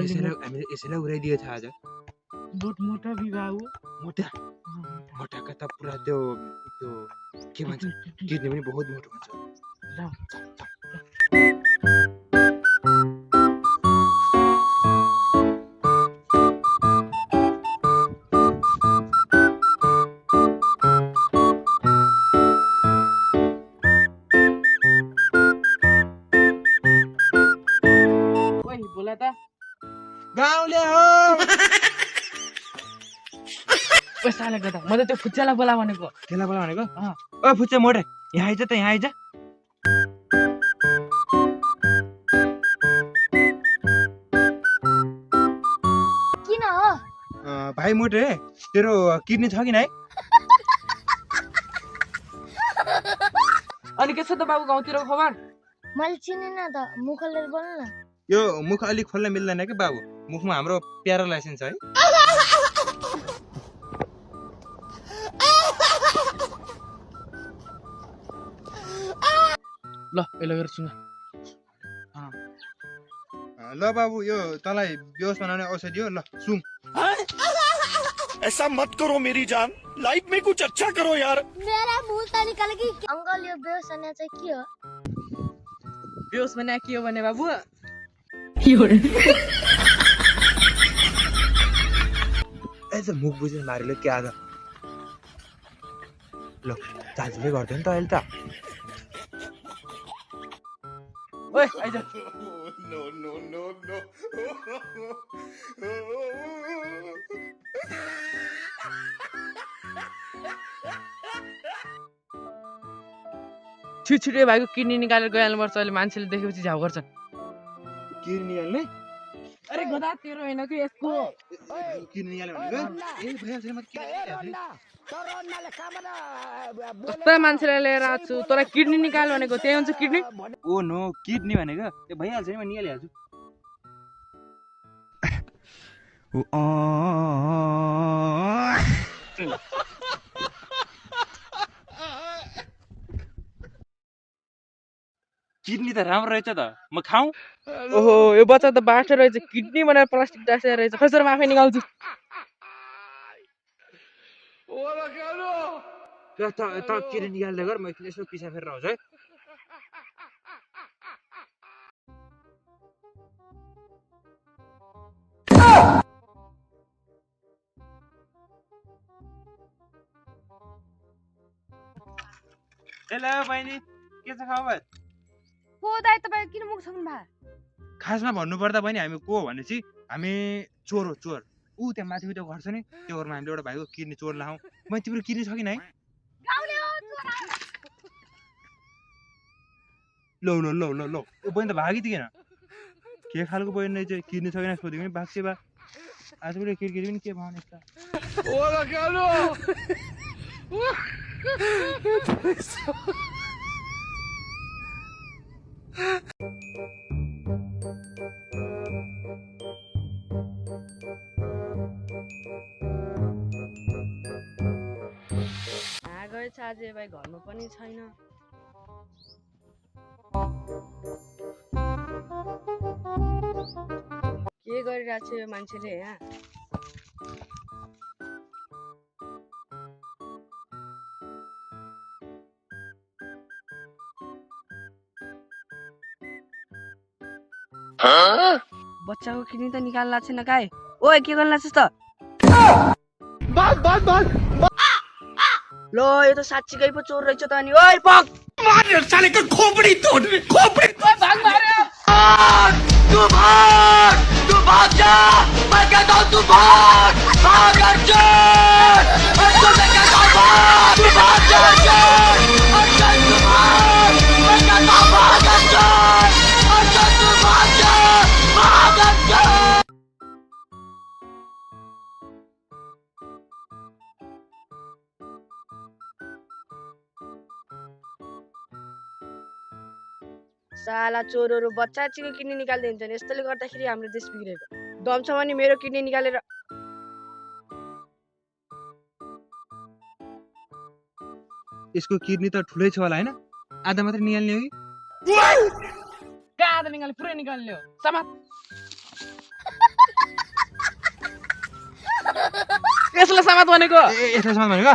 हामीले यसैलाई उडाइदियो छ आज मोटा बिबाउ मोटा मोटाका त पुरा त्यो के भन्छ किडनी पनि बहुत मोटो हुन्छ बोला त गाउँले हो पैसाले गर्दा म त त्यो फुच्चालाई बोला भनेको केला बोला भनेको ओ फुच्चा मोटे यहाँ आइज त यहाँ आइज किन हो भाइ मोटे तेरो किडनी छ कि नै अनि के छ त बाबु गाउँतिर खबर मैले चिनेन त मुखले बोल्नु न यो मुख अलिक खोल्न मिल्दैन कि बाबु मुखमा हाम्रो प्यारालाइसिस छ है ल यसले गरेर सुन ल बाबु यो तँलाई बेहोस बनाउने औषधि हो ल सुम ऐसा मत करो मेरी जान लाइफ में कुछ अच्छा करो यार मेरा मुंह त निकालेगी अंकल यो बेहोस हुने चाहिँ के हो बेहोस भने के हो भने बाबु ऐसा मुख बुझेर मारेर के आज ल चार्जले गर्दैन त अहिले त ओए आइज नो नो नो नो छिटछिटो भाइको किडनी निकालेर गइहाल्नुपर्छ अहिले मान्छेले देखेपछि झ्याउ गर्छ किडनी निकाल्ने अरे गदा तेरो होइन कि यसको किडनी निकाल्ने भनेको ए भइहाल्छ म कस्ता मान्छेलाई लिएर आएको छु तँलाई किडनी निकाल भनेको त्यही हुन्छ किडनी ओ नो किडनी भनेको त्यो भइहाल्छ नि म निकालिहाल्छु किडनी त राम्रो रहेछ त म खाऊ ओहो यो बच्चा त बाठो रहेछ किडनी भनेर प्लास्टिक टाँसेर रहेछ खै सर म आफै निकाल्छु त किडनी निकाल्दै गर म एकछिन यसो पिसा फेरेर आउँछु है हेलो बहिनी के छ खबर को दाइ तपाईँ किन मुख सक्नु भा खासमा भन्नुपर्दा पनि हामी को भनेपछि हामी चोर हो चोर ऊ त्यहाँ माथि त्यो घर छ नि त्यो घरमा हामीले एउटा भाइको किडनी चोर लाहौँ मैले तिम्रो किडनी छ कि नै लौ ल ल ल ल यो बहिनी त भागी थिएन के खालको बहिनी चाहिँ किडनी छ कि नै सोधेको पनि भाग्छ बा आजभोलि केटी पनि के भाउने यस्ता गएछ आज भाइ घरमा पनि छैन के गरिरहेको छ यो मान्छेले यहाँ बच्चाको किडनी त निकाल्न छैन काहे ओए के गर्न लाग्छस् त ल यो त साच्चीकै पो चोर रहेछ त अनि ओए पक मार साले का खोपड़ी तोड़ खोपड़ी भाग मार्यो तू भाग जा मैं कहता हूँ तू भाग भाग अर्जुन अर्जुन मैं कहता हूँ भाग तू भाग जा अर्जुन अर्जुन तू भाग मैं कहता हूँ भाग अर्जुन अर्जुन तू भाग जा भाग अर्जुन साला चोरहरू बच्चा चिको किडनी निकाल्दै हुन्छन् यस्तोले गर्दाखेरि हाम्रो देश बिग्रेको दम छ भने मेरो किडनी निकालेर यसको किडनी त ठुलै छ होला हैन आधा मात्र निकाल्ने हो कि कहाँ आधा निकाल्ने पुरै निकाल्ने हो समात यसलाई समात भनेको यसलाई समाज भनेको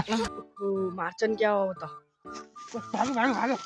मार्छन् क्या हो त भाग्यो भाग्यो भाग्यो